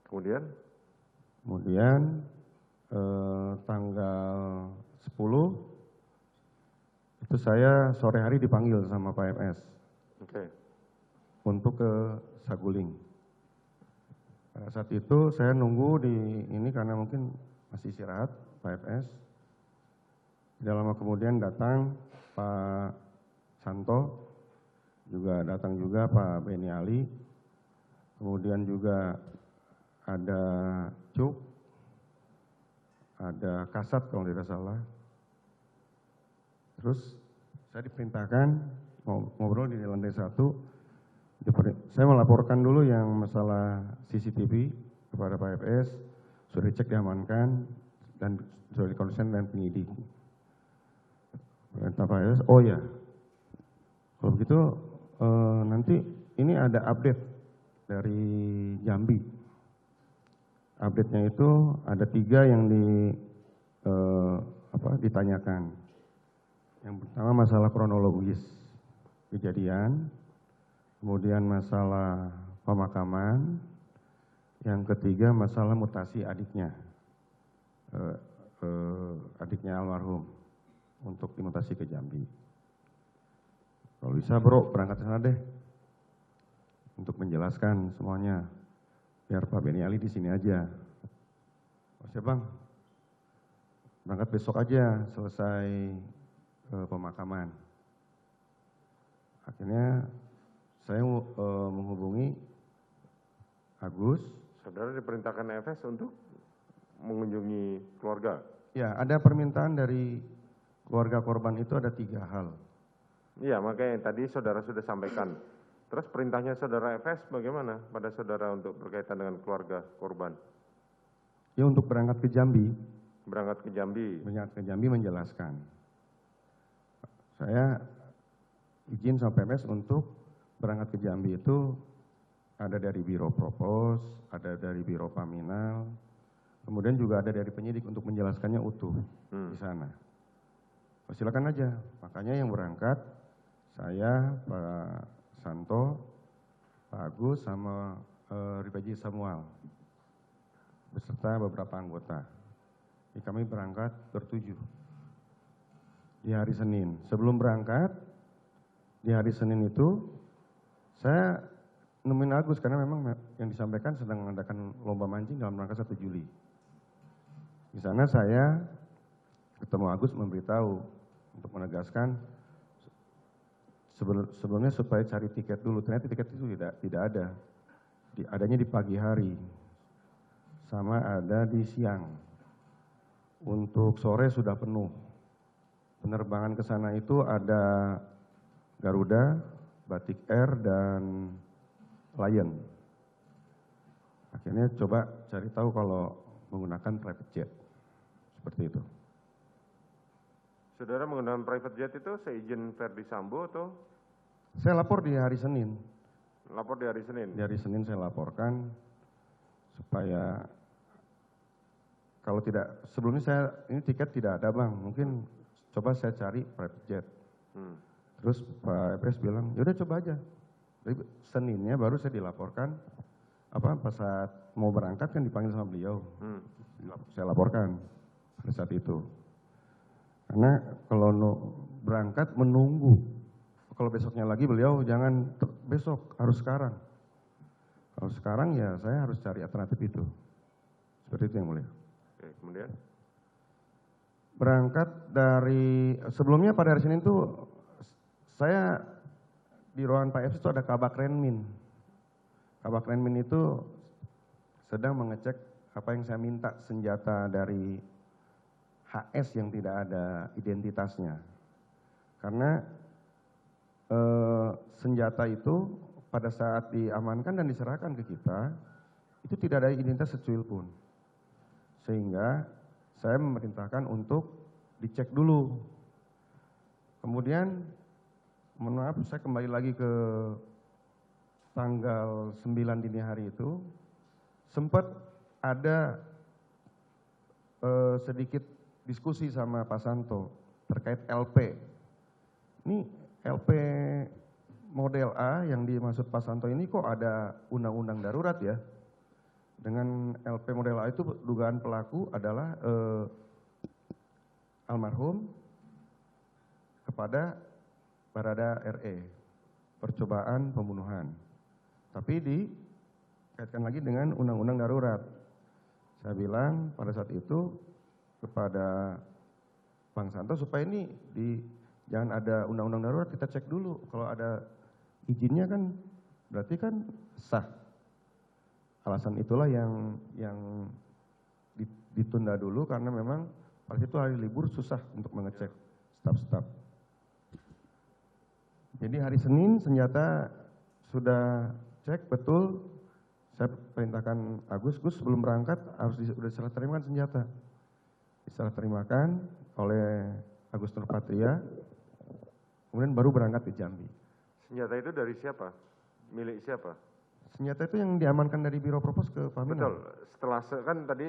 Kemudian tanggal 10 itu saya sore hari dipanggil sama Pak MS. Oke. Untuk ke Saguling. Pada saat itu saya nunggu di ini karena mungkin masih istirahat Pak FS. Tidak lama kemudian datang Pak Santo, juga datang juga Pak Beni Ali, kemudian juga ada Cuk, ada Kasat kalau tidak salah. Terus saya diperintahkan ngobrol di lantai 1. Saya melaporkan dulu yang masalah CCTV kepada Pak FS, sudah dicek diamankan dan sudah dikonsen dengan penyidik. Perintah Pak FS, oh ya, kalau begitu nanti ini ada update dari Jambi. Update-nya itu ada 3 yang ditanyakan. Yang pertama masalah kronologis kejadian, kemudian masalah pemakaman, yang ketiga masalah mutasi adiknya, adiknya almarhum untuk dimutasi ke Jambi. Kalau bisa bro berangkat ke sana deh untuk menjelaskan semuanya, biar Pak Beni Ali di sini aja. Oh siap bang, berangkat besok aja selesai pemakaman. Akhirnya saya menghubungi Agus. Saudara diperintahkan FS untuk mengunjungi keluarga? Ya, ada permintaan dari keluarga korban itu ada 3 hal. Iya, makanya tadi saudara sudah sampaikan. Terus perintahnya saudara FS bagaimana pada saudara untuk berkaitan dengan keluarga korban? Ya, untuk berangkat ke Jambi. Berangkat ke Jambi? Berangkat ke Jambi menjelaskan. Saya izin sama PMS untuk berangkat ke Jambi itu ada dari Biro Propos, ada dari Biro Paminal, kemudian juga ada dari penyidik untuk menjelaskannya utuh di sana. Oh, silakan aja, makanya yang berangkat saya, Pak Santo, Pak Agus, sama Ripaji Samuel, beserta beberapa anggota. Jadi kami berangkat ber-7 di hari Senin. Sebelum berangkat, di hari Senin itu, saya nemuin Agus karena memang yang disampaikan sedang mengadakan lomba mancing dalam rangka 1 Juli. Di sana saya ketemu Agus memberitahu untuk menegaskan sebelumnya supaya cari tiket dulu. Ternyata tiket itu tidak ada. Adanya di pagi hari, sama ada di siang. Untuk sore sudah penuh. Penerbangan ke sana itu ada Garuda, Batik Air, dan Lion. Akhirnya coba cari tahu kalau menggunakan private jet. Seperti itu. Saudara menggunakan private jet itu seizin Verdi Sambo atau? Saya lapor di hari Senin. Lapor di hari Senin? Di hari Senin saya laporkan supaya kalau tidak, sebelumnya saya, ini tiket tidak ada bang, mungkin coba saya cari private jet. Terus Pak Epres bilang, yaudah coba aja. Jadi Seninnya baru saya dilaporkan, pas saat mau berangkat kan dipanggil sama beliau. Saya laporkan pada saat itu. Karena kalau berangkat menunggu, kalau besoknya lagi beliau jangan besok, harus sekarang. Kalau sekarang ya saya harus cari alternatif itu. Seperti itu yang mulia. Oke, kemudian? Berangkat dari, sebelumnya pada hari Senin itu saya di ruangan Pak FS itu ada Kabak Renmin. Kabak Renmin itu sedang mengecek apa yang saya minta, senjata dari HS yang tidak ada identitasnya. Karena senjata itu pada saat diamankan dan diserahkan ke kita, itu tidak ada identitas secuil pun. Sehingga saya memerintahkan untuk dicek dulu. Kemudian, mohon maaf, saya kembali lagi ke tanggal 9 dini hari itu, sempat ada sedikit diskusi sama Pak Santo terkait LP. Ini LP model A yang dimaksud Pak Santo ini kok ada undang-undang darurat ya? Dengan LP model A itu dugaan pelaku adalah almarhum kepada Barada RE, percobaan pembunuhan. Tapi dikaitkan lagi dengan undang-undang darurat. Saya bilang pada saat itu kepada Bang Santo supaya ini jangan ada undang-undang darurat, kita cek dulu. Kalau ada izinnya kan berarti kan sah. Alasan itulah yang ditunda dulu karena memang pada itu hari libur susah untuk mengecek staf-staf. Jadi hari Senin senjata sudah cek betul, saya perintahkan Agus sebelum berangkat harus sudah diserah terimakan senjata. Diserah terimakan oleh Agus Nurpatria, kemudian baru berangkat ke Jambi. Senjata itu dari siapa? Milik siapa? Senjata itu yang diamankan dari Biro Propos ke Paminal. Betul. Setelah kan tadi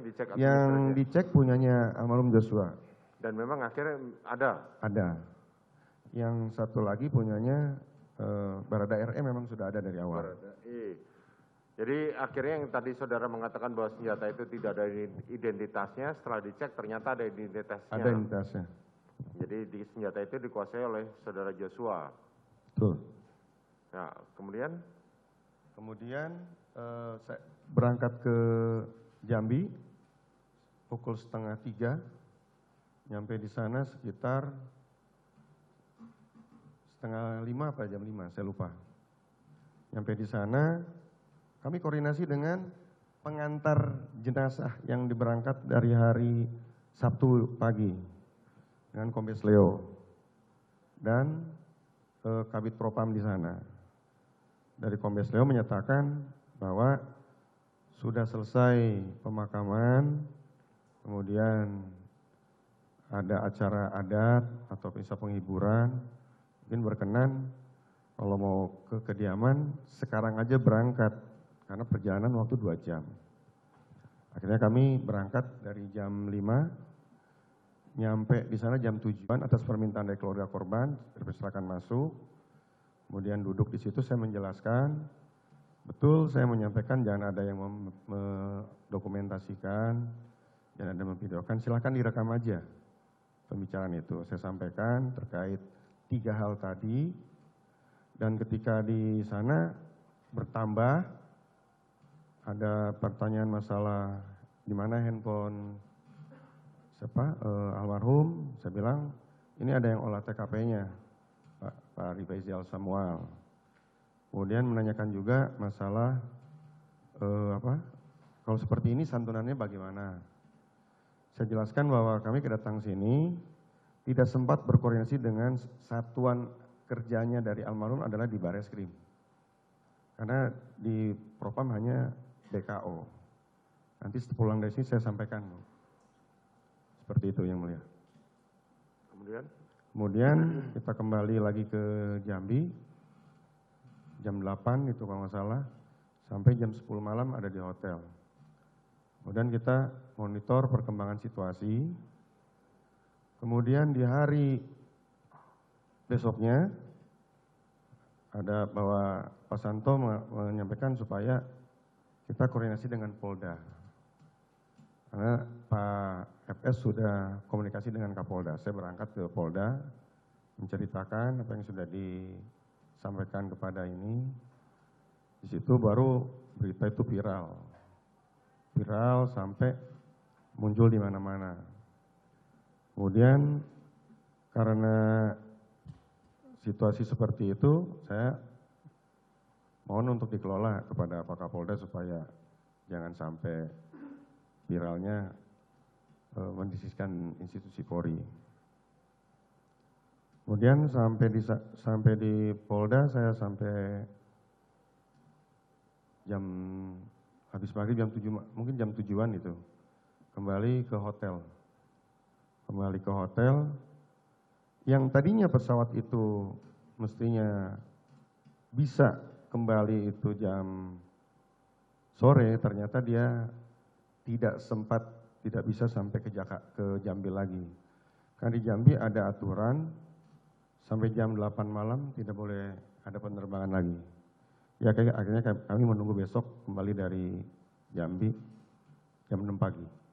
dicek Yang dicek punyanya almarhum Joshua. Dan memang akhirnya ada. Ada. Yang satu lagi punyanya Barada RE memang sudah ada dari awal. Barada E. Jadi akhirnya yang tadi saudara mengatakan bahwa senjata itu tidak ada identitasnya, setelah dicek ternyata ada identitasnya. Ada identitasnya. Jadi senjata itu dikuasai oleh saudara Joshua. Betul. Nah, kemudian saya berangkat ke Jambi pukul 2:30, nyampe di sana sekitar 4:30 apa jam 5, saya lupa. Nyampe di sana, kami koordinasi dengan pengantar jenazah yang diberangkat dari hari Sabtu pagi dengan Kombes Leo dan Kabid Propam di sana. Dari Kombes Leo menyatakan bahwa sudah selesai pemakaman, kemudian ada acara adat atau bisa penghiburan, mungkin berkenan kalau mau ke kediaman sekarang aja berangkat karena perjalanan waktu 2 jam. Akhirnya kami berangkat dari jam 5, nyampe di sana jam 7 atas permintaan dari keluarga korban, dipersilakan masuk. Kemudian duduk di situ saya menjelaskan, betul saya menyampaikan jangan ada yang mendokumentasikan, jangan ada yang memvideokan, silahkan direkam aja pembicaraan itu. Saya sampaikan terkait 3 hal tadi, dan ketika di sana bertambah, ada pertanyaan masalah di mana handphone almarhum, saya bilang ini ada yang olah TKP-nya. Pak Rifaizal Samuel. Kemudian menanyakan juga masalah kalau seperti ini santunannya bagaimana. Saya jelaskan bahwa kami kedatang sini tidak sempat berkoordinasi dengan satuan kerjanya dari almarhum adalah di Bareskrim. Karena di Propam hanya BKO. Nanti sepulang dari sini saya sampaikan. Seperti itu yang mulia. Kemudian kita kembali lagi ke Jambi, jam 8 itu kalau nggak salah, sampai jam 10 malam ada di hotel. Kemudian kita monitor perkembangan situasi. Kemudian di hari besoknya, ada bahwa Pak Santo menyampaikan supaya kita koordinasi dengan Polda. Karena Pak FS sudah komunikasi dengan Kapolda. Saya berangkat ke Polda, menceritakan apa yang sudah disampaikan kepada ini. Di situ baru berita itu viral. Viral sampai muncul di mana-mana. Kemudian karena situasi seperti itu, saya mohon untuk dikelola kepada Pak Kapolda supaya jangan sampai viralnya mendisiskan institusi Polri. Kemudian sampai di Polda saya sampai habis maghrib jam 7, mungkin jam 7-an itu. Kembali ke hotel. Yang tadinya pesawat itu mestinya bisa kembali itu jam sore, ternyata dia tidak bisa sampai ke Jambi lagi. Karena di Jambi ada aturan sampai jam 8 malam tidak boleh ada penerbangan lagi. Ya akhirnya kami menunggu besok kembali dari Jambi jam 6 pagi.